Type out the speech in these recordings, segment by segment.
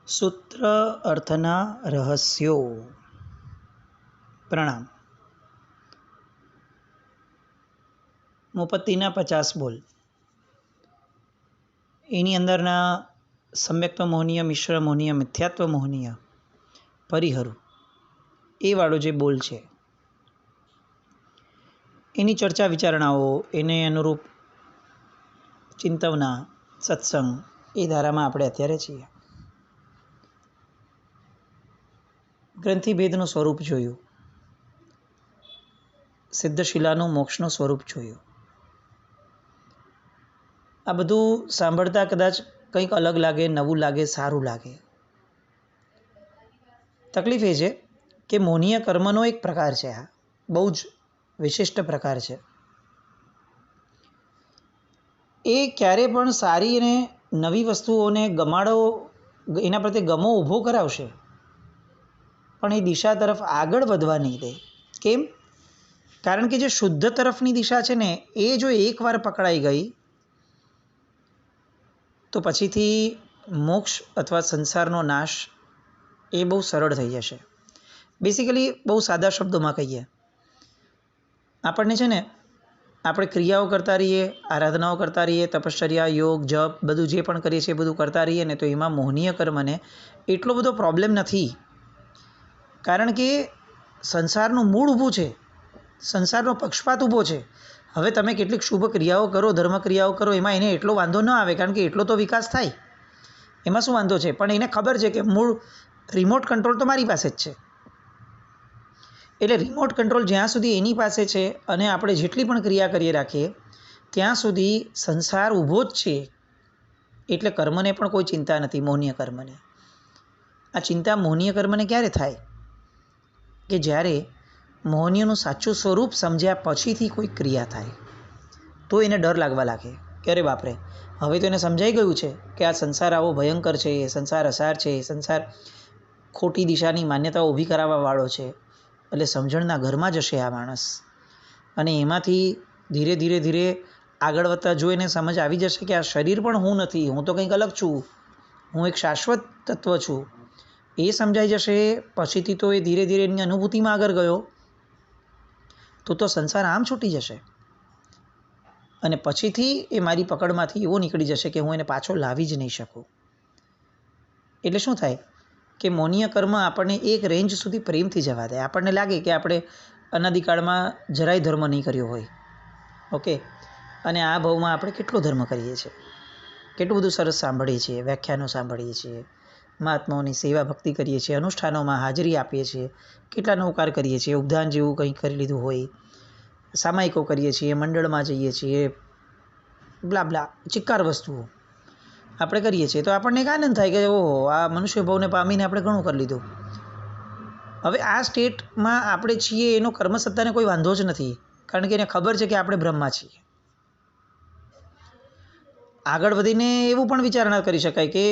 સૂત્ર અર્થના રહસ્યો. પ્રણામ. મુપત્તિના 50 બોલ. એની અંદરના સમ્યક્ત્વ મોહનીય, મિશ્ર મોહનીય, મિથ્યાત્વ મોહનીય, પરિહરું એ વાળો જે બોલ છે એની ચર્ચા વિચારણાઓ, એને અનુરૂપ ચિંતવના, સત્સંગ એ ધારામાં આપણે અત્યારે છીએ. ગ્રંથિભેદનું સ્વરૂપ જોયું, સિદ્ધશિલાનું મોક્ષનું સ્વરૂપ જોયું. આ બધું સાંભળતા કદાચ કંઈક અલગ લાગે, નવું લાગે, સારું લાગે. તકલીફ એ છે કે મોહનીય કર્મનો એક પ્રકાર છે, આ બહુ જ વિશિષ્ટ પ્રકાર છે. એ ક્યારે પણ સારી અને નવી વસ્તુઓને ગમાડો, એના પ્રત્યે ગમો ઊભો કરાવશે, પણ એ દિશા તરફ આગળ વધવા નહીં દે. કેમ? કારણ કે જે શુદ્ધ તરફની દિશા છે ને, એ જો એકવાર પકડાઈ ગઈ તો પછીથી મોક્ષ અથવા સંસારનો નાશ એ બહુ સરળ થઈ જશે. બેસિકલી બહુ સાદા શબ્દોમાં કહીએ, આપણને છે ને, આપણે ક્રિયાઓ કરતા રહીએ, આરાધનાઓ કરતા રહીએ, તપશ્ચર્યા, યોગ, જપ બધું જે પણ કરીએ છીએ એ બધું કરતા રહીએ ને, તો એમાં મોહનીય કર્મને એટલો બધો પ્રોબ્લેમ નથી. કારણ કે સંસારનું મૂળ ઊભું છે, સંસારનો પક્ષપાત ઊભો છે. હવે તમે કેટલીક શુભ ક્રિયાઓ કરો, ધર્મ ક્રિયાઓ કરો, એમાં એને એટલો વાંધો ન આવે, કારણ કે એટલો તો વિકાસ થાય, એમાં શું વાંધો છે. પણ એને ખબર છે કે મૂળ રિમોટ કંટ્રોલ તો મારી પાસે જ છે. એટલે રિમોટ કંટ્રોલ જ્યાં સુધી એની પાસે છે અને આપણે જેટલી પણ ક્રિયા કરીએ રાખીએ ત્યાં સુધી સંસાર ઊભો જ છે. એટલે કર્મને પણ કોઈ ચિંતા નથી, મોહનીય કર્મને. આ ચિંતા મોહનીય કર્મને ક્યારે થાય? કે જ્યારે મોહનીયનું સાચું સ્વરૂપ સમજ્યા પછીથી કોઈ ક્રિયા થાય તો એને ડર લાગવા લાગે કે અરે બાપરે, હવે તો એને સમજાઈ ગયું છે કે આ સંસાર આવો ભયંકર છે, સંસાર અસાર છે, સંસાર ખોટી દિશાની માન્યતાઓ ઊભી કરાવવાવાળો છે. એટલે સમજણના ઘરમાં જશે આ માણસ, અને એમાંથી ધીરે ધીરે ધીરે આગળ વધતા જો એને સમજ આવી જશે કે આ શરીર પણ હું નથી, હું તો કંઈક અલગ છું, હું એક શાશ્વત તત્વ છું, એ સમજાઈ જશે પછીથી તો એ ધીરે ધીરે એની અનુભૂતિમાં આગળ ગયો તો સંસાર આમ છૂટી જશે. અને પછીથી એ મારી પકડમાંથી એવો નીકળી જશે કે હું એને પાછો લાવી જ નહીં શકું. એટલે શું થાય કે મોહનીય કર્મ આપણને એક રેન્જ સુધી પ્રેમથી જવા દે. આપણને લાગે કે આપણે અનાદિકાળમાં જરાય ધર્મ નહીં કર્યો હોય, ઓકે, અને આ ભાવમાં આપણે કેટલો ધર્મ કરીએ છીએ, કેટલું બધું સરસ સાંભળીએ છીએ, વ્યાખ્યાનો સાંભળીએ છીએ, મહાત્માઓની સેવા ભક્તિ કરીએ છીએ, અનુષ્ઠાનોમાં હાજરી આપીએ છીએ, કેટલા નવકાર કરીએ છીએ, ઉપદાન જેવું કંઈક કરી લીધું હોય, સામાયિકો કરીએ છીએ, મંડળમાં જઈએ છીએ, બ્લા બ્લા ચિક્કાર વસ્તુઓ આપણે કરીએ છીએ. તો આપણને એક આનંદ થાય કે ઓહો, આ મનુષ્ય ભાવને પામીને આપણે ઘણું કરી લીધું. હવે આ સ્ટેટમાં આપણે છીએ એનો કર્મસત્તાને કોઈ વાંધો જ નથી, કારણ કે એને ખબર છે કે આપણે બ્રહ્મા છીએ. આગળ વધીને એવું પણ વિચારણા કરી શકાય કે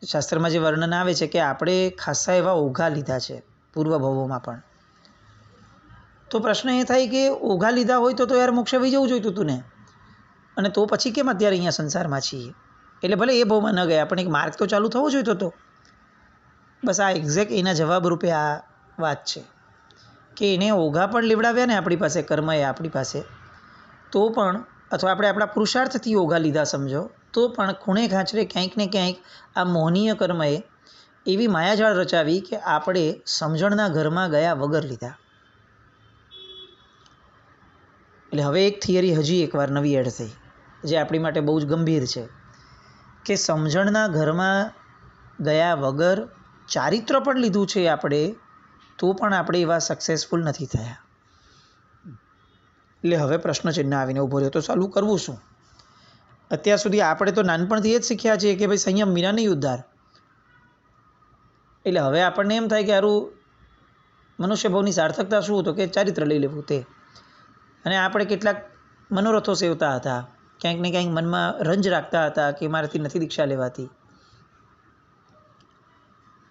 શાસ્ત્રમાં જે વર્ણન આવે છે કે આપણે ખાસા એવા ઓઘા લીધા છે પૂર્વ ભવોમાં પણ. તો પ્રશ્ન એ થાય કે ઓઘા લીધા હોય તો યાર મોક્ષ આવી જવું જોઈતું હતું ને, અને તો પછી કેમ અત્યારે અહીંયા સંસારમાં છીએ? એટલે ભલે એ ભાવમાં ન ગયા પણ એક માર્ગ તો ચાલુ થવો જોઈતો હતો. બસ આ એક્ઝેક્ટ એના જવાબ રૂપે આ વાત છે કે એને ઓઘા પણ લેવડાવ્યા ને આપણી પાસે, કર્મ એ આપણી પાસે, તો પણ, અથવા આપણે આપણા પુરુષાર્થથી ઓઘા લીધા સમજો, તો પણ ખૂણે ખાંચરે ક્યાંક ને ક્યાંક આ મોહનીય કર્મએ એવી માયાજાળ રચાવી કે આપણે સમજણના ઘરમાં ગયા વગર લીધા. એટલે હવે એક થિયરી હજી એકવાર નવી એડ થઈ, જે આપણી માટે બહુ જ ગંભીર છે, કે સમજણના ઘરમાં ગયા વગર ચારિત્ર પણ લીધું છે આપણે, તો પણ આપણે એવા સક્સેસફુલ નથી થયા. એટલે હવે પ્રશ્નચિહ્ન આવીને ઊભો રહ્યો, તો ચાલુ કરવું શું? અત્યાર સુધી આપણે તો નાનપણથી એ જ શીખ્યા છીએ કે ભાઈ સંયમ વિના નહીં ઉદ્ધાર. એટલે હવે આપણને એમ થાય કે સારું મનુષ્ય ભાવની સાર્થકતા શું? તો કે ચારિત્ર લઈ લેવું તે. અને આપણે કેટલાક મનોરથો સેવતા હતા, ક્યાંક ને ક્યાંક મનમાં રંજ રાખતા હતા કે મારાથી નથી દીક્ષા લેવાતી.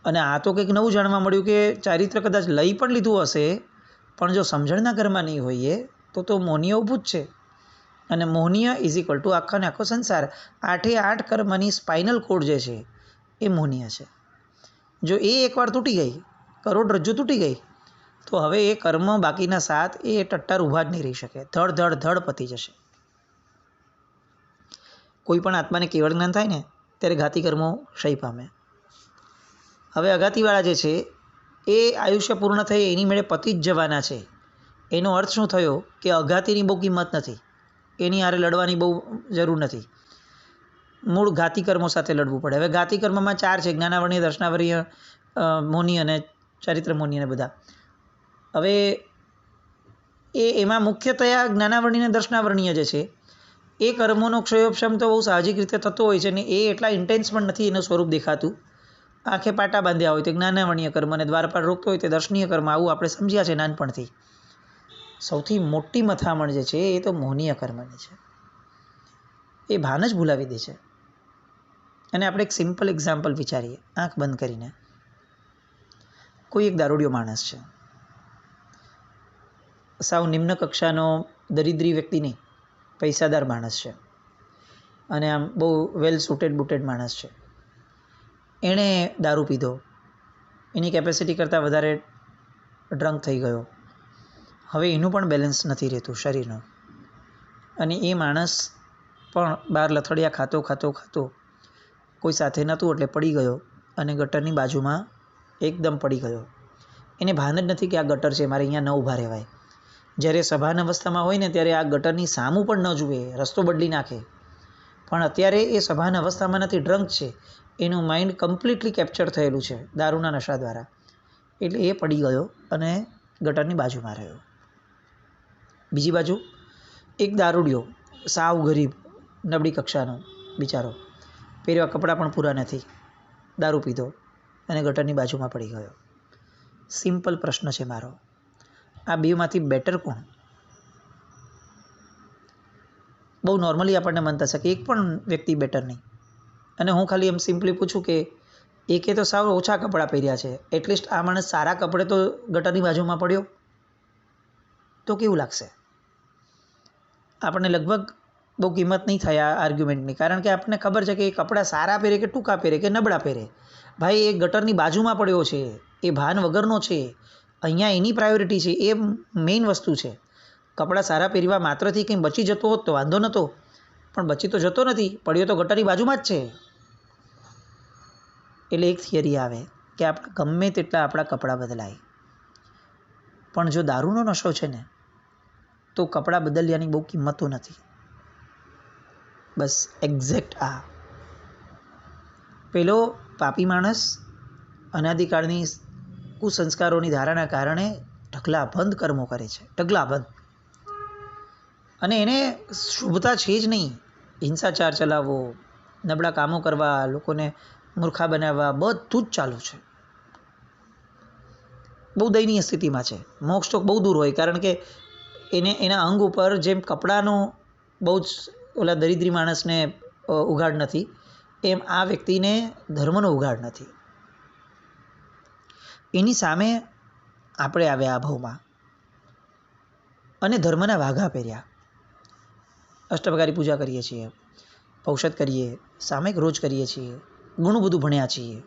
અને આ તો કંઈક નવું જાણવા મળ્યું કે ચારિત્ર કદાચ લઈ પણ લીધું હશે, પણ જો સમજણના ઘરમાં નહીં હોઈએ તો મોહનીય ઊભું જ છે. અને મોહનીય ઇઝ ઇક્વલ ટુ આખો ને આખો સંસાર. 8 કર્મની સ્પાઇનલ કોડ જે છે એ મોહનીય છે. જો એ એકવાર તૂટી ગઈ, કરોડરજ્જુ તૂટી ગઈ, તો હવે એ કર્મ બાકીના 7 એ ટટ્ટાર ઊભા જ નહીં રહી શકે, ધડ ધડ ધડ પતી જશે. કોઈ પણ આત્માને કેવળ જ્ઞાન થાય ને ત્યારે ઘાતી કર્મો ક્ષય પામે. હવે અઘાતીવાળા જે છે એ આયુષ્ય પૂર્ણ થઈ એની મેળે પતી જ જવાના છે. એનો અર્થ શું થયો કે અઘાતીની બહુ કિંમત નથી, એની હારે લડવાની બહુ જરૂર નથી, મૂળ ઘાતી કર્મો સાથે લડવું પડે. હવે ઘાતી કર્મમાં 4 છે: જ્ઞાનાવર્ણીય, દર્શનાવર્ણીય, મૌની અને ચારિત્ર મૌની અને બધા. હવે એમાં મુખ્યતયા જ્ઞાનાવર્ણીય અને દર્શનાવર્ણીય જે છે એ કર્મોનો ક્ષયોપશમ તો બહુ સાહજિક રીતે થતો હોય છે ને એ એટલા ઇન્ટેન્સ પણ નથી એનું સ્વરૂપ દેખાતું. આંખે પાટા બાંધ્યા હોય તો જ્ઞાનાવર્ણીય કર્મ અને દ્વારપાળ રોકતો હોય તો દર્શનીય કર્મ, આવું આપણે સમજ્યા છે નાનપણથી. સૌથી મોટી મથામણ જે છે એ તો મૌનીય કર્મની છે. એ ભાન જ ભૂલાવી દે છે. અને આપણે એક સિમ્પલ એક્ઝામ્પલ વિચારીએ, આંખ બંધ કરીને. કોઈ એક દારૂડિયો માણસ છે, સાવ નિમ્ન કક્ષાનો દરિદ્રી વ્યક્તિ નહીં, પૈસાદાર માણસ છે અને આમ બહુ વેલ સુટેડ બુટેડ માણસ છે. એણે દારૂ પીધો, એની કેપેસિટી કરતાં વધારે ડ્રંક થઈ ગયો. હવે એનું પણ બેલેન્સ નથી રહેતું શરીરનું, અને એ માણસ પણ બહાર લથડિયા ખાતો કોઈ સાથે નહોતું એટલે પડી ગયો અને ગટરની બાજુમાં એકદમ પડી ગયો. એને ભાન જ નથી કે આ ગટર છે, મારે અહીંયા ન ઊભા રહેવાય. જ્યારે સભાન અવસ્થામાં હોય ને ત્યારે આ ગટરની સામું પણ ન જુએ, રસ્તો બદલી નાખે. પણ અત્યારે એ સભાન અવસ્થામાં નથી, ડ્રંક છે, એનું માઇન્ડ કમ્પ્લીટલી કેપ્ચર થયેલું છે દારૂના નશા દ્વારા. એટલે એ પડી ગયો અને ગટરની બાજુમાં રહ્યો. બીજી બાજુ એક દારૂડિયો, સાવ ગરીબ, નબળી કક્ષાનો બિચારો, પહેર્યા કપડાં પણ પૂરા નથી, દારૂ પીધો અને ગટરની બાજુમાં પડી ગયો. સિમ્પલ પ્રશ્ન છે મારો, આ બેમાંથી બેટર કોણ? બહુ નોર્મલી આપણને મન થશે કે એક પણ વ્યક્તિ બેટર નહીં. અને હું ખાલી એમ સિમ્પલી પૂછું કે એકે તો સાવ ઓછા કપડાં પહેર્યા છે, એટલીસ્ટ આ માણસ સારા કપડે તો ગટરની બાજુમાં પડ્યો તો કેવું લાગશે? આપણને લગભગ બહુ કિંમત નહીં થાય આ આર્ગ્યુમેન્ટની, કારણ કે આપણને ખબર છે કે એ કપડાં સારા પહેરે કે ટૂંકા પહેરે કે નબળા પહેરે, ભાઈ એ ગટરની બાજુમાં પડ્યો છે, એ ભાન વગરનો છે. અહીંયા એની પ્રાયોરિટી છે, એ મેઇન વસ્તુ છે. કપડાં સારા પહેરવા માત્રથી કંઈ બચી જતો હોત તો વાંધો નહોતો, પણ બચી તો જતો નથી, પડ્યો તો ગટરની બાજુમાં જ છે. એટલે એક થિયરી આવે કે આપણે ગમે તેટલા આપણા કપડાં બદલાય, પણ જો દારૂનો નશો છે ને તો કપડાં બદલ્યાની બહુ કિંમતો નથી. બસ એક્ઝેક્ટ આ પેલો પાપી માણસ અનાદિકાળની કુસંસ્કારોની ધારાના કારણે ઢગલાબંધ કર્મો કરે છે, ઢગલાબંધ. અને એને શુભતા છે જ નહીં. હિંસાચાર ચલાવવો, નબળા કામો કરવા, લોકોને મૂર્ખા બનાવવા, બધું જ ચાલુ છે. બહુ દયનીય સ્થિતિમાં છે. મોક્ષ તો બહુ દૂર હોય, કારણ કે એના અંગ ઉપર જેમ કપડાનો બહુ જ ઓલા દરિદ્રી માણસને ઉઘાડ નથી, એમ આ વ્યક્તિને ધર્મનો ઉઘાડ નથી. એની સામે આપણે આવ્યા આ ભાવમાં અને ધર્મના વાઘા પહેર્યા. અષ્ટપ્રકારી પૂજા કરીએ છીએ, ઔષધ કરીએ, સામયિક રોજ કરીએ છીએ, ઘણું બધું ભણ્યા છીએ,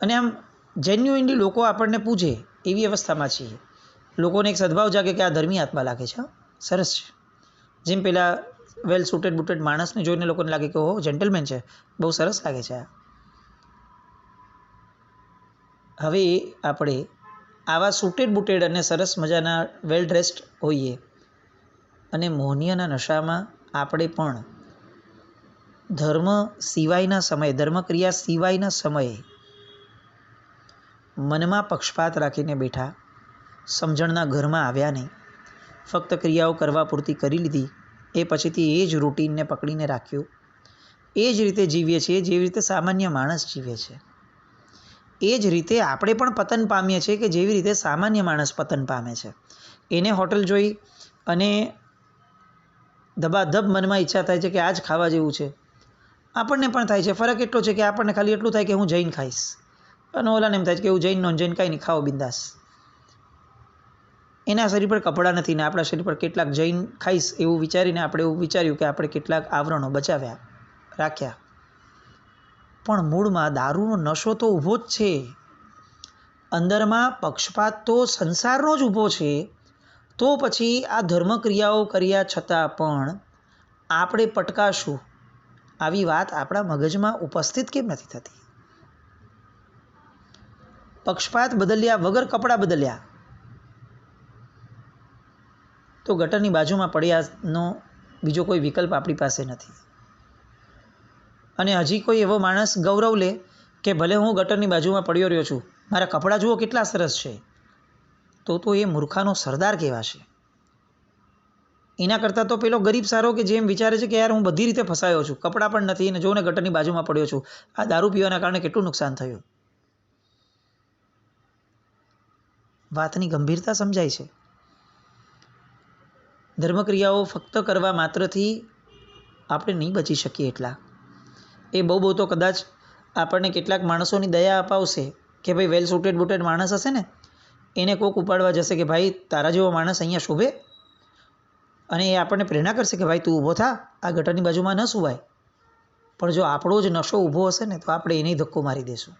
અને આમ જેન્યુઇનલી લોકો આપણને પૂછે એવી અવસ્થામાં છીએ. લોકોને એક સદભાવ જાગે કે આ ધર્મી આત્મા લાગે છે, સરસ છે. જેમ પેલા વેલ સુટેડ બુટેડ માણસને જોઈને લોકોને લાગે કે ઓહો જેન્ટલમેન છે, બહુ સરસ લાગે છે. હવે આપણે આવા સુટેડ બુટેડ અને સરસ મજાના વેલ ડ્રેસ્ડ હોઈએ અને મોહનીયના નશામાં આપણે પણ ધર્મ સિવાયના સમયે, ધર્મક્રિયા સિવાયના સમયે મનમાં પક્ષપાત રાખીને બેઠા, સમજણના ઘરમાં આવ્યા નહીં, ફક્ત ક્રિયાઓ કરવા પૂરતી કરી લીધી, એ પછીથી એ જ રૂટીનને પકડીને રાખ્યું. એ જ રીતે જીવીએ છીએ જેવી રીતે સામાન્ય માણસ જીવે છે. એ જ રીતે આપણે પણ પતન પામીએ છીએ કે જેવી રીતે સામાન્ય માણસ પતન પામે છે. એને હોટલ જોઈ અને ધબાધબ મનમાં ઈચ્છા થાય છે કે આ જ ખાવા જેવું છે. આપણને પણ થાય છે. ફરક એટલો છે કે આપણને ખાલી એટલું થાય કે હું જૈન ખાઈશ, અને ઓલાને એમ થાય કે હું જૈન નોન જૈન કાંઈ નહીં, ખાઓ બિંદાસ. એના શરીર પર કપડાં નથી ને આપણા શરીર પર કેટલાક જૈન ખાઈશ એવું વિચારીને આપણે એવું વિચાર્યું કે આપણે કેટલાક આવરણો બચાવ્યા, રાખ્યા. પણ મૂળમાં દારૂનો નશો તો ઊભો જ છે. અંદરમાં પક્ષપાત તો સંસારનો જ ઊભો છે. તો પછી આ ધર્મક્રિયાઓ કર્યા છતાં પણ આપણે પટકાશું આવી વાત આપણા મગજમાં ઉપસ્થિત કેમ નથી થતી? પક્ષપાત બદલ્યા વગર કપડાં બદલ્યા તો ગટરની બાજુમાં પડ્યાનો બીજો કોઈ વિકલ્પ આપણી પાસે નથી. અને હજી કોઈ એવો માણસ ગૌરવ લે કે ભલે હું ગટરની બાજુમાં પડ્યો રહ્યો છું, મારા કપડાં જુઓ કેટલા સરસ છે, તો એ મૂર્ખાનો સરદાર કહેવાશે. એના કરતાં તો પેલો ગરીબ સારો કે જેમ વિચારે છે કે યાર હું બધી રીતે ફસાયો છું, કપડાં પણ નથી અને જો ને ગટરની બાજુમાં પડ્યો છું, આ દારૂ પીવાના કારણે કેટલું નુકસાન થયું. વાતની ગંભીરતા સમજાય છે. ધર્મક્રિયાઓ ફક્ત કરવા માત્રથી આપણે નહીં બચી શકીએ એટલા. એ બહુ તો કદાચ આપણને કેટલાક માણસોની દયા અપાવશે કે ભાઈ વેલ સુટેડ માણસ હશે ને, એને કોક ઉપાડવા જશે કે ભાઈ તારા જેવો માણસ અહીંયા શોભે, અને એ આપણને પ્રેરણા કરશે કે ભાઈ તું ઊભો થા, આ ગટરની બાજુમાં ન સુવાય. પણ જો આપણો જ નશો ઊભો હશે ને તો આપણે એને ધક્કો મારી દઈશું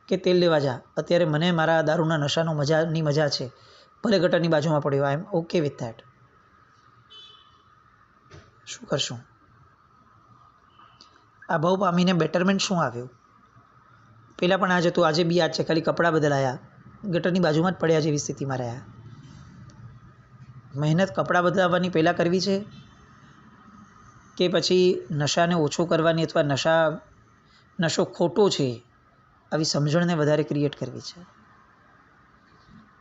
કે તેલ લેવા જા, અત્યારે મને મારા દારૂના નશાનો મજા છે, ભલે ગટરની બાજુમાં પડ્યો, આઈ એમ ઓકે વિથ ધેટ. શું કરશું? આ ભાવ પામીને બેટરમેન્ટ શું આવ્યું? પહેલાં પણ આ જ હતું, આજે બી આ જ છે, ખાલી કપડાં બદલાયા, ગટરની બાજુમાં જ પડ્યા જેવી સ્થિતિમાં રહ્યા. મહેનત કપડાં બદલાવવાની પહેલાં કરવી છે કે પછી નશાને ઓછો કરવાની અથવા નશો ખોટો છે આવી સમજણને વધારે ક્રિએટ કરવી છે?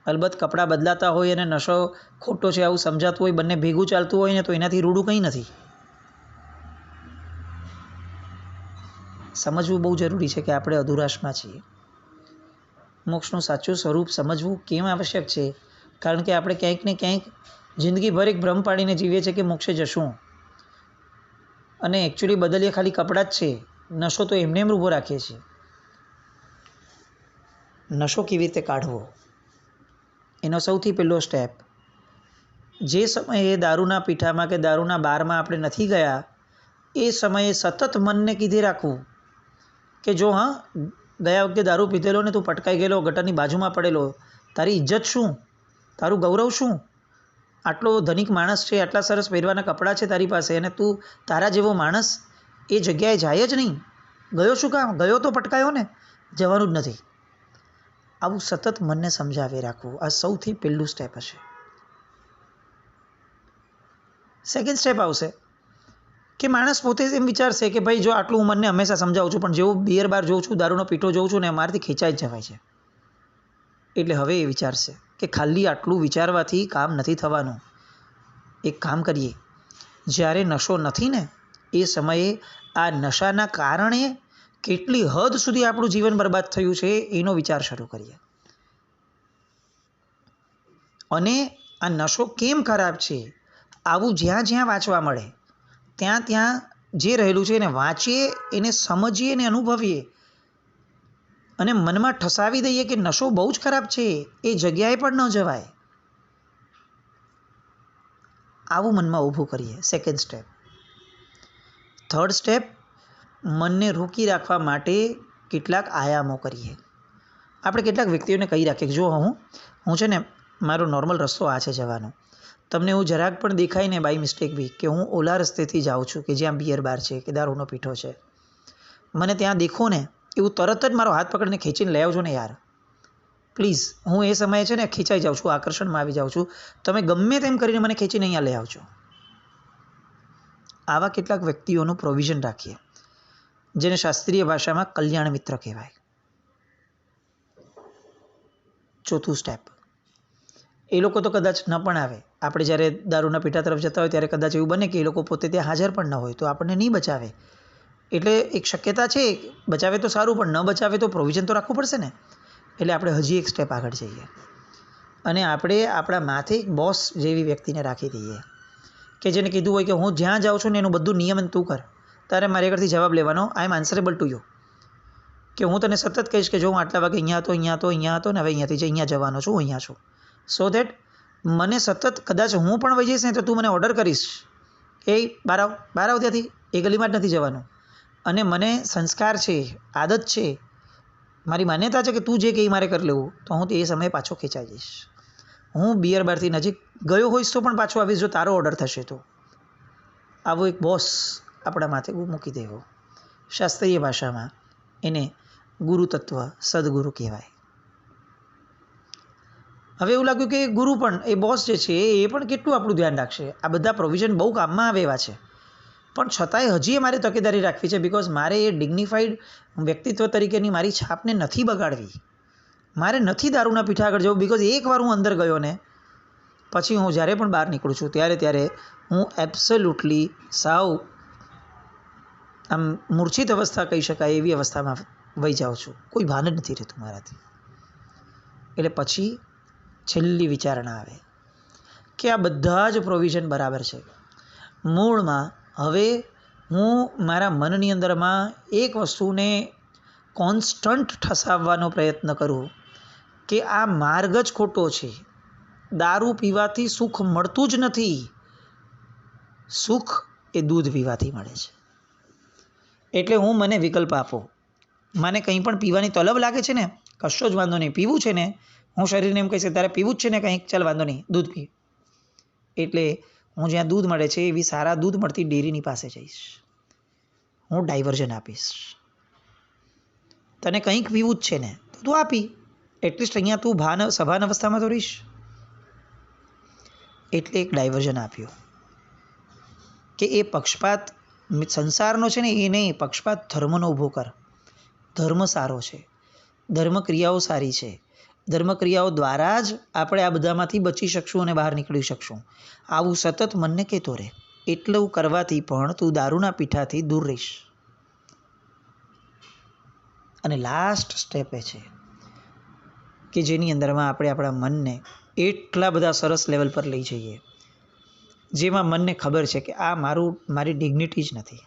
અલબત્ત કપડાં બદલાતા હોય અને નશો ખોટો છે આવું સમજાતું હોય, બંને ભેગું ચાલતું હોય ને તો એનાથી રૂડું કંઈ નથી. સમજવું બહુ જરૂરી છે કે આપણે અધુરાશમાં છીએ. મોક્ષનું સાચું સ્વરૂપ સમજવું કેમ આવશ્યક છે? કારણ કે આપણે ક્યાંક ને ક્યાંક જિંદગીભર એક ભ્રમ પાડીને જીવીએ છીએ કે મોક્ષે જશું, અને એકચ્યુઅલી બદલીએ ખાલી કપડાં જ છે, નશો તો એમને એમ ઊભો રાખીએ છીએ. નશો કેવી રીતે કાઢવો? એનો સૌથી પહેલો સ્ટેપ, જે સમયે દારૂના પીઠામાં કે દારૂના બારમાં આપણે નથી ગયા એ સમયે સતત મનને કીધે રાખવું કે જો હા ગયા વખતે દારૂ પીધેલો ને તું પટકાઈ ગયેલો, ગટરની બાજુમાં પડેલો, તારી ઇજ્જત શું, તારું ગૌરવ શું? આટલો ધનિક માણસ છે, આટલા સરસ પહેરવાના કપડાં છે તારી પાસે, અને તું તારા જેવો માણસ એ જગ્યાએ જાય જ નહીં. ગયો શું કામ? ગયો તો પટકાયો ને, જવાનું જ નથી. આવું સતત મનને સમજાવી રાખવું, આ સૌથી પહેલું સ્ટેપ હશે. સેકન્ડ સ્ટેપ આવશે કે માણસ પોતે એમ વિચારશે કે ભાઈ જો આટલું હું મનને હંમેશા સમજાવું છું, પણ જેવું બિયર બાર જોઉં છું, દારૂનો પીઠો જોઉં છું ને મારાથી ખેંચાઈ જ જવાય છે. એટલે હવે એ વિચારશે કે ખાલી આટલું વિચારવાથી કામ નથી થવાનું. એક કામ કરીએ, જ્યારે નશો નથી ને એ સમયે આ નશાના કારણે કેટલી હદ સુધી આપણું જીવન બરબાદ થયું છે એનો વિચાર શરૂ કરીએ. અને આ નશો કેમ ખરાબ છે આવું જ્યાં જ્યાં વાંચવા મળે ત્યાં જે રહેલું છે એને વાંચીએ, એને સમજીએ ને અનુભવીએ, અને મનમાં ઠસાવી દઈએ કે નશો બહુ જ ખરાબ છે, એ જગ્યાએ પણ ન જવાય. આવું મનમાં ઊભું કરીએ. Second step. થર્ડ સ્ટેપ, મનને રોકી રાખવા માટે કેટલાક આયામો કરીએ. આપણે કેટલાક વ્યક્તિઓને કહી રાખીએ કે જો હું છે ને મારો નોર્મલ રસ્તો આ છે જવાનો, તમને એવું જરાક પણ દેખાય ને બાય મિસ્ટેક બી કે હું ઓલા રસ્તેથી જાઉં છું કે જ્યાં બિયર બાર છે કે દારૂનો પીઠો છે, મને ત્યાં દેખો ને એવું તરત જ મારો હાથ પકડીને ખેંચીને લઈ આવજો ને યાર, પ્લીઝ. હું એ સમયે છે ને ખેંચાઈ જાઉં છું, આકર્ષણમાં આવી જાઉં છું, તમે ગમે તેમ કરીને મને ખેંચીને અહીંયા લઈ આવજો. આવા કેટલાક વ્યક્તિઓનું પ્રોવિઝન રાખીએ, જેને શાસ્ત્રીય ભાષામાં કલ્યાણ મિત્ર કહેવાય. ચોથું સ્ટેપ, એ લોકો તો કદાચ ન પણ આવે. આપણે જ્યારે દારૂના પીઠા તરફ જતા હોય ત્યારે કદાચ એવું બને કે એ લોકો પોતે ત્યાં હાજર પણ ન હોય, તો આપણને નહીં બચાવે. એટલે એક શક્યતા છે, બચાવે તો સારું, પણ ન બચાવે તો પ્રોવિઝન તો રાખવું પડશે ને. એટલે આપણે હજી એક સ્ટેપ આગળ જઈએ અને આપણે આપણા માથે એક બોસ જેવી વ્યક્તિને રાખી દઈએ કે જેને કીધું હોય કે હું જ્યાં જાઉં છું ને એનું બધું નિયમન તું કર, તારે મારી આગળથી જવાબ લેવાનો, આઈ એમ આન્સરેબલ ટુ યુ. કે હું તને સતત કહીશ કે જો હું આટલા વાગે અહીંયા હતો ને હવે અહીંયાથી અહીંયા જવાનો છું, હું અહીંયા છું. સો દેટ મને સતત કદાચ હું પણ વહી જઈશ ને તો તું મને ઓર્ડર કરીશ કે બહાર આવ ત્યાંથી, એ ગલીમાં જ નથી જવાનું. અને મને સંસ્કાર છે, આદત છે, મારી માન્યતા છે કે તું જે કંઈ મારે કરી લેવું, તો હું તે સમયે પાછો ખેંચાઈ જઈશ. હું બિયર બારથી નજીક ગયો હોઈશ તો પણ પાછો આવીશ જો તારો ઓર્ડર થશે તો. આવો એક બોસ આપણા માથે મૂકી દેવો. શાસ્ત્રીય ભાષામાં એને ગુરુ તત્વ, સદગુરુ કહેવાય. હવે એવું લાગ્યું કે ગુરુ પણ, એ બોસ જે છે એ પણ કેટલું આપણું ધ્યાન રાખશે. આ બધા પ્રોવિઝન બહુ કામમાં આવે એવા છે, પણ છતાંય હજી મારે તકેદારી રાખવી છે. બિકોઝ મારે એ ડિગ્નિફાઈડ વ્યક્તિત્વ તરીકેની મારી છાપને નથી બગાડવી. મારે નથી દારૂના પીઠા આગળ જવું. બિકોઝ એકવાર હું અંદર ગયો ને પછી હું જ્યારે પણ બહાર નીકળું છું ત્યારે હું એબ્સોલ્યુટલી સાવ આમ મૂર્છિત અવસ્થા કહી શકાય એવી અવસ્થામાં વહી જાઉં છું. કોઈ ભાન જ નથી રહેતું મારાથી. એટલે પછી છેલ્લી વિચારણા આવે કે આ બધા જ પ્રોવિઝન બરાબર છે. મૂળમાં હવે હું મારા મનની અંદરમાં એક વસ્તુને કોન્સ્ટન્ટ ઠસાવવાનો પ્રયત્ન કરું કે આ માર્ગ જ ખોટો છે. દારૂ પીવાથી સુખ મળતું જ નથી. સુખ એ દૂધ પીવાથી મળે છે. એટલે હું મને વિકલ્પ આપો. મને કંઈ પણ પીવાની તલબ લાગે છે ને, કશો જ વાંધો નહીં, પીવું છે ને, હું શરીરને એમ કહીશ કે તારે પીવું જ છે ને કંઈક, ચાલ વાંધો નહીં, દૂધ પી. એટલે હું જ્યાં દૂધ મળે છે એવી સારા દૂધ મળતી ડેરીની પાસે જઈશ. હું ડાયવર્ઝન આપીશ. તને કંઈક પીવું જ છે ને તો તું આપી, એટલીસ્ટ અહીંયા તું સભાન અવસ્થામાં તો રહીશ. એટલે એક ડાયવર્ઝન આપ્યું કે એ પક્ષપાત સંસારનો છે ને એ નહીં, પક્ષપાત ધર્મનો ઊભો કર. ધર્મ સારો છે, ધર્મ ક્રિયાઓ સારી છે. ધર્મ ક્રિયાઓ દ્વારા જ આપણે આ બધામાંથી બચી શકશું અને બહાર નીકળી શકશું. આવું સતત મનને કહેતો રહે. એટલું કરવાથી પણ તું દારૂના પીઠાથી દૂર રહીશ. અને લાસ્ટ સ્ટેપ એ છે કે જેની અંદરમાં આપણે આપણા મનને એટલા બધા સરસ લેવલ પર લઈ જઈએ જેમાં મનને ખબર છે કે આ મારી ડિગ્નિટી જ નથી.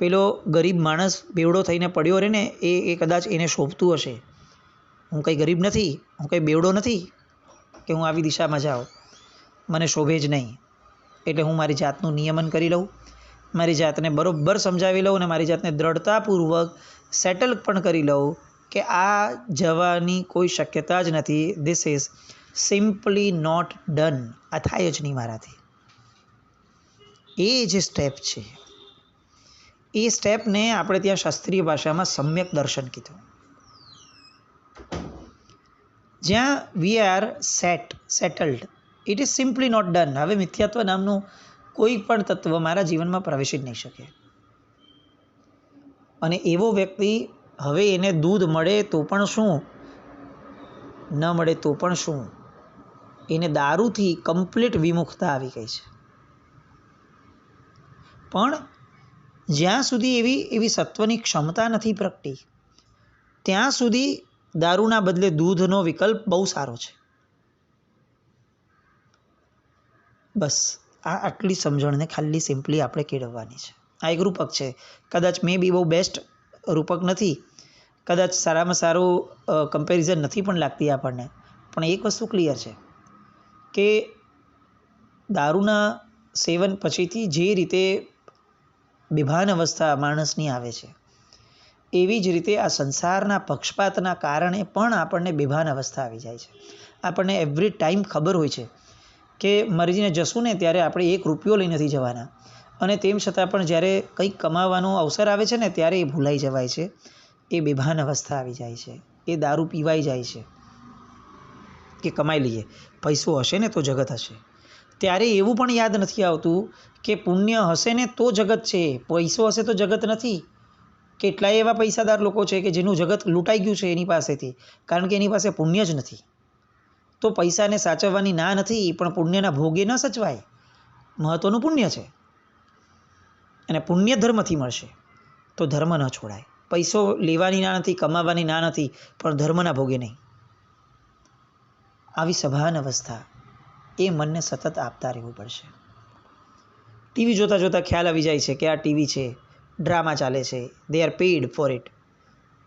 પેલો ગરીબ માણસ બેવડો થઈને પડ્યો રહે ને એ કદાચ એને શોભતું હશે. હું કંઈ ગરીબ નથી, હું કંઈ બેવડો નથી કે હું આવી દિશામાં જાઉં, મને શોભે જ નહીં. એટલે હું મારી જાતનું નિયમન કરી લઉં, મારી જાતને બરોબર સમજાવી લઉં અને મારી જાતને દ્રઢતાપૂર્વક સેટલ પણ કરી લઉં કે આ જવાની કોઈ શક્યતા જ નથી. This is simply not done. આ થાય જ નહીં મારાથી. એ જે સ્ટેપ છે એ સ્ટેપને આપણે ત્યાં શાસ્ત્રીય ભાષામાં સમ્યક દર્શન કીધું. જ્યાં we are settled, it is simply not done. હવે મિથ્યાત્વ નામનું કોઈ પણ તત્વ મારા જીવનમાં પ્રવેશી જ નહીં શકે. અને એવો વ્યક્તિ હવે એને દૂધ મળે તો પણ શું, ન મળે તો પણ શું, એને દારૂથી કમ્પ્લીટ વિમુખતા આવી ગઈ છે. પણ જ્યાં સુધી એવી સત્વની ક્ષમતા નથી પ્રગટી ત્યાં સુધી દારૂના બદલે દૂધનો વિકલ્પ બહુ સારો છે. બસ આટલી સમજણને ખાલી સિમ્પલી આપણે કેળવવાની છે. આ એક રૂપક છે. કદાચ મે બી બહુ બેસ્ટ રૂપક નથી, કદાચ સારામાં સારું કમ્પેરિઝન નથી પણ લાગતી આપણને, પણ એક વસ્તુ ક્લિયર છે કે દારૂના સેવન પછીથી જે રીતે બેભાન અવસ્થા માણસની આવે છે એવી જ રીતે આ સંસારના પક્ષપાતના કારણે પણ આપણને બેભાન અવસ્થા આવી જાય છે. આપણને એવરી ટાઈમ ખબર હોય છે કે મરીને જશું ને ત્યારે આપણે 1 રૂપિયો લઈ નથી જવાના, અને તેમ છતાં પણ જ્યારે કંઈક કમાવાનો અવસર આવે છે ને ત્યારે એ ભૂલાઈ જવાય છે. એ બેભાન અવસ્થા આવી જાય છે. એ દારૂ પીવાઈ જાય છે કે કમાઈ લઈએ, પૈસો હશે ને તો જગત હશે. ત્યારે એવું પણ યાદ નથી આવતું કે પુણ્ય હશે ને તો જગત છે, પૈસો હશે તો જગત નથી. કેટલાય એવા પૈસાદાર લોકો છે કે જેનું જગત લૂંટાઈ ગયું છે એની પાસેથી, કારણ કે એની પાસે પુણ્ય જ નથી. તો પૈસાને સાચવવાની ના નથી, પણ પુણ્યના ભોગે ન સચવાય. મહત્ત્વનું પુણ્ય છે, અને પુણ્ય ધર્મથી મળશે તો ધર્મ ન છોડાય. પૈસો લેવાની ના નથી, કમાવાની ના નથી, પણ ધર્મના ભોગે નહીં. આવી સભાન અવસ્થા એ મનને સતત આપતા રહેવું પડશે. ટીવી જોતાં જોતાં ખ્યાલ આવી જાય છે કે આ ટીવી છે, ડ્રામા ચાલે છે, they are paid four it.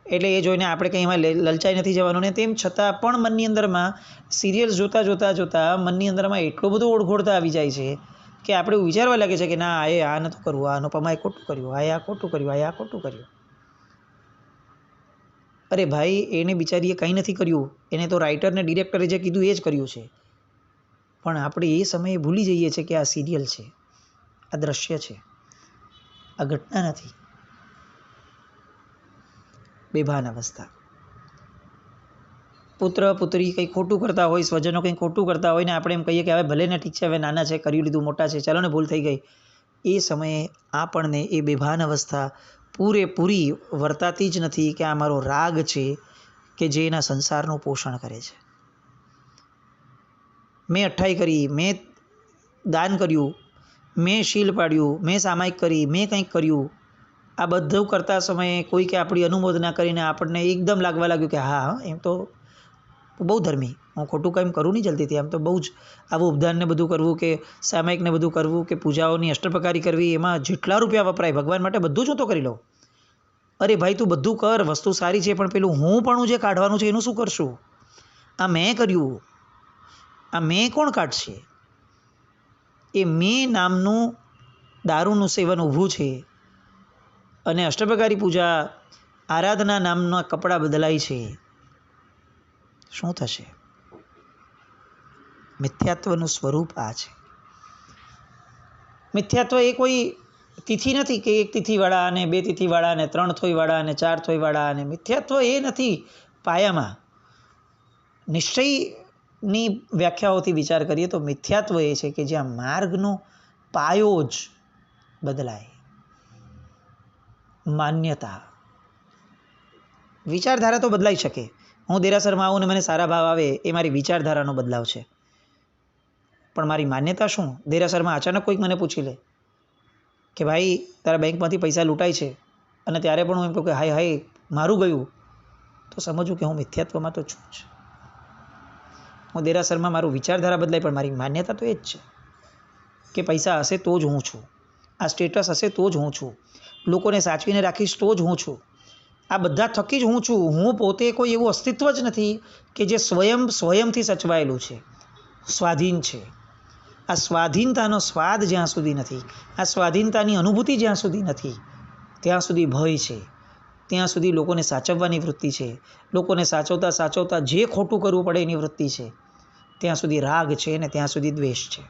એટલે એ જોઈને આપણે કંઈ એમાં લલચાઈ નથી જવાનું. ને તેમ છતાં પણ મનની અંદરમાં સિરિયલ્સ જોતાં મનની અંદરમાં એટલો બધો ઓળઘોળતા આવી જાય છે કે આપણે વિચારવા લાગે છે કે ના આ નહોતું કરવું, આ અનુપમાએ ખોટું કર્યું, આ ખોટું કર્યું, આ ખોટું કર્યું. અરે ભાઈ, એને બિચારીએ કંઈ નથી કર્યું. એને તો રાઇટરને ડિરેક્ટરે જે કીધું એ જ કર્યું છે. પણ આપણે એ સમયે ભૂલી જઈએ છીએ કે આ સિરિયલ છે, આ દ્રશ્ય છે, આ ઘટના નથી. બેભાન અવસ્થા. પુત્ર પુત્રી કંઈ ખોટું કરતા હોય, સ્વજનો કંઈ ખોટું કરતા હોય ને આપણે એમ કહીએ કે હવે ભલે ને ઠીક છે, હવે નાના છે, કરી લીધું, મોટા છે, ચાલો ને ભૂલ થઈ ગઈ. એ સમયે આપણને એ બેભાન અવસ્થા પૂરેપૂરી વર્તાતી જ નથી કે આ મારો રાગ છે કે જે એના સંસારનું પોષણ કરે છે. મેં અઠ્ઠાઈ કરી, મેં દાન કર્યું, મેં શીલ પાડ્યું, મેં સામાયિક કરી, મેં કંઈક કર્યું. આ બધું કરતા સમયે કોઈકે આપણી અનુમોદના કરીને આપણને એકદમ લાગવા લાગ્યું કે હા, એમ તો બહુ ધર્મી, હું ખોટું કંઈ કરું નહીં જલ્દીથી. આમ તો બહુ જ આવું ઉપદાનને બધું કરવું કે સામાયિકને બધું કરવું કે પૂજાઓની અષ્ટપ્રકારી કરવી, એમાં જેટલા રૂપિયા વપરાય ભગવાન માટે બધું જ હું તો કરી લઉં. અરે ભાઈ, તું બધું કર, વસ્તુ સારી છે, પણ પેલું હું પણ જે કાઢવાનું છે એનું શું કરશું? આ મેં કર્યું, આ મેં કોણ કાઢશે? એ મેં નામનું દારૂનું સેવન ઊભું છે અને અષ્ટપ્રકારી પૂજા આરાધના નામના કપડાં બદલાય છે. શું થશે? મિથ્યાત્વનું સ્વરૂપ આ છે. મિથ્યાત્વ એ કોઈ તિથિ નથી કે એક તિથિવાળા અને બે તિથિવાળા અને 3 થોઈવાળા અને 4 થોઈવાળા. અને મિથ્યાત્વ એ નથી પાયામાં. નિશ્ચયની વ્યાખ્યાઓથી વિચાર કરીએ તો મિથ્યાત્વ એ છે કે જ્યાં માર્ગનો પાયો જ બદલાય. માન્યતા, વિચારધારા તો બદલાઈ શકે. હું દેરાસરમાં આવું ને મને સારા ભાવ આવે એ મારી વિચારધારાનો બદલાવ છે. પણ મારી માન્યતા શું? દેરાસરમાં અચાનક કોઈક મને પૂછી લે કે ભાઈ તારા બેંકમાંથી પૈસા લૂંટાય છે અને ત્યારે પણ હું એમ કહું કે હાય હાય મારું ગયું, તો સમજવું કે હું મિથ્યાત્વમાં તો છું જ. હું દેરાસરમાં મારું વિચારધારા બદલાય પણ મારી માન્યતા તો એ જ છે કે પૈસા હશે તો જ હું છું, આ સ્ટેટસ હશે તો જ હું છું, લોકોને સાચવીને રાખીશ તો જ હું છું, આ બધા થકી જ હું છું. હું પોતે કોઈ એવું અસ્તિત્વ જ નથી કે જે સ્વયંથી સચવાયેલું છે, સ્વાધીન છે. આ સ્વાધીનતાનો સ્વાદ જ્યાં સુધી નથી, આ સ્વાધીનતાની અનુભૂતિ જ્યાં સુધી નથી, ત્યાં સુધી ભય છે, ત્યાં સુધી લોકોને સાચવવાની વૃત્તિ છે, લોકોને સાચવતા સાચવતા જે ખોટું કરવું પડે એની વૃત્તિ છે, ત્યાં સુધી રાગ છે ને ત્યાં સુધી દ્વેષ છે.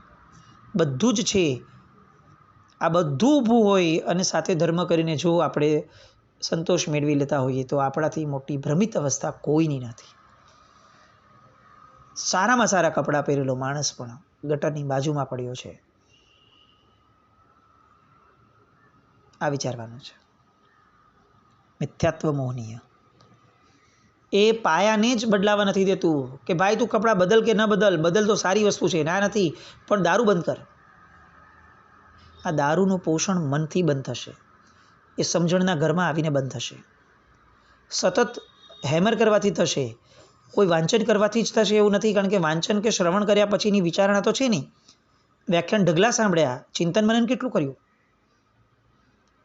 બધું જ છે. આ બધું ઊભું હોય અને સાથે ધર્મ કરીને જો આપણે સંતોષ મેળવી લેતા હોઈએ તો આપણાથી મોટી ભ્રમિત અવસ્થા કોઈની નથી. સારામાં સારા કપડાં પહેરેલો માણસ પણ ગટરની બાજુમાં પડ્યો છે. આ વિચારવાનું છે. મિથ્યાત્વ મોહનીય. એ પાયાને જ બદલાવા નથી દેતું કે ભાઈ તું કપડાં બદલ કે ન બદલ, બદલ તો સારી વસ્તુ છે, ના નથી, પણ દારૂ બંધ કર. આ દારૂનું પોષણ મનથી બંધ થશે, એ સમજણના ઘરમાં આવીને બંધ થશે. સતત હેમર કરવાથી થશે, કોઈ વાંચન કરવાથી જ થશે એવું નથી. કારણ કે વાંચન કે શ્રવણ કર્યા પછીની વિચારણા તો છે નહીં. વ્યાખ્યાન ઢગલા સાંભળ્યા, ચિંતન મનન કેટલું કર્યું?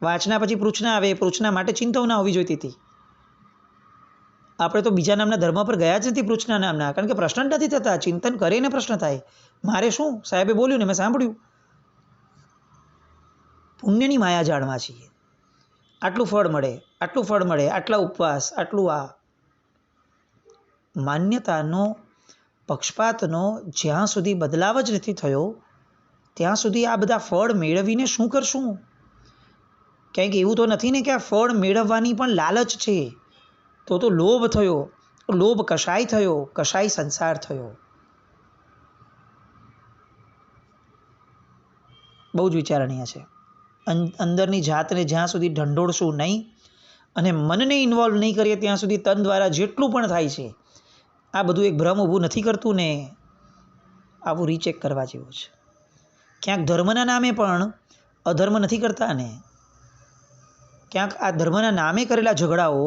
વાંચના પછી પૃચ્છના આવે, પૃચ્છના માટે ચિંતવના હોવી જોઈતી હતી. આપણે તો બીજા નામના ધર્મ પર ગયા જ નથી પૃચ્છના નામના, કારણ કે પ્રશ્ન જ નથી થતા. ચિંતન કરીને પ્રશ્ન થાય. મારે શું? સાહેબે બોલ્યું ને મેં સાંભળ્યું. પુણ્યની માયાજાળમાં છીએ. આટલું ફળ મળે, આટલું ફળ મળે, આટલા ઉપવાસ, આટલું આ. માન્યતાનો, પક્ષપાતનો જ્યાં સુધી બદલાવ જ નથી થયો ત્યાં સુધી આ બધા ફળ મેળવીને શું કરશું? કંઈક એવું તો નથી ને કે આ ફળ મેળવવાની પણ લાલચ છે. તો લોભ થયો, લોભ કશાય થયો, કશાય સંસાર થયો. બહુ જ વિચારણીય છે. અંદરની જાતને જ્યાં સુધી ઢંઢોળશું નહીં અને મનને ઇન્વોલ્વ નહીં કરીએ ત્યાં સુધી તન દ્વારા જેટલું પણ થાય છે આ બધું એક ભ્રમ ઊભું નથી કરતું ને? આવું રીચેક કરવા જેવું છે. ક્યાંક ધર્મના નામે પણ અધર્મ નથી કરતા ને? ક્યાંક આ ધર્મના નામે કરેલા ઝઘડાઓ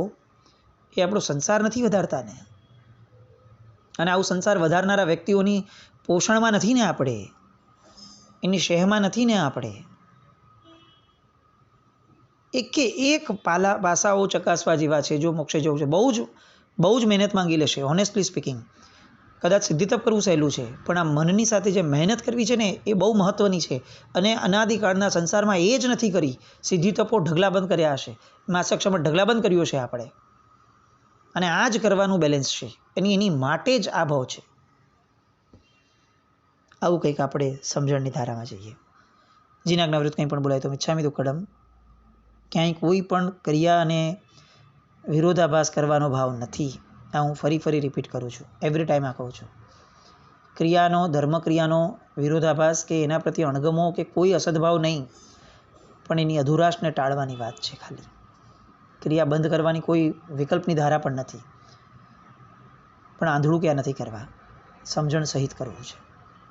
એ આપણો સંસાર નથી વધારતા ને? અને આવું સંસાર વધારનારા વ્યક્તિઓની પોષણમાં નથી ને આપણે? એની શહેમાં નથી ને આપણે? એકે એક પાસાઓ ચકાસવા જેવા છે જો મોક્ષે જવું છે. બહુ જ મહેનત માંગી લેશે, ઓનેસ્ટલી સ્પીકિંગ. કદાચ સિદ્ધિ તપ કરવું સહેલું છે, પણ આ મનની સાથે જે મહેનત કરવી છે ને એ બહુ મહત્ત્વની છે. અને અનાદિકાળના સંસારમાં એ જ નથી કરી. સિદ્ધિ તપો ઢગલાબંધ કર્યા હશે, માસક્ષમાં ઢગલાબંધ કર્યો છે આપણે, અને આ જ કરવાનું બેલેન્સ છે. એની માટે જ આ ભાવ છે. આવું કંઈક આપણે સમજણની ધારામાં જઈએ. જીનાજ્ઞાવૃત્ત કંઈ પણ બોલાય તો મિચ્છામિ દુક્કડમ. ક્યાંય કોઈ પણ ક્રિયા અને વિરોધાભાસ કરવાનો ભાવ નથી. આ હું ફરી રિપીટ કરું છું, એવરી ટાઈમ આ કહું છું. ક્રિયાનો, ધર્મક્રિયાનો વિરોધાભાસ કે એના પ્રત્યે અણગમો કે કોઈ અસદભાવ નહીં, પણ એની અધુરાશને ટાળવાની વાત છે ખાલી. ક્રિયા બંધ કરવાની કોઈ વિકલ્પની ધારા પણ નથી, પણ આંધળું ક્યાં નથી કરવા, સમજણ સહિત કરવું છે.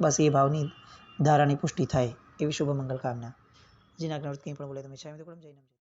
બસ એ ભાવની ધારાની પુષ્ટિ થાય એવી શુભ મંગલ કામના. જીનાજ્ઞાવૃત્ત કંઈ પણ બોલે તો મિચ્છામિ દુક્કડમ. જય નમ.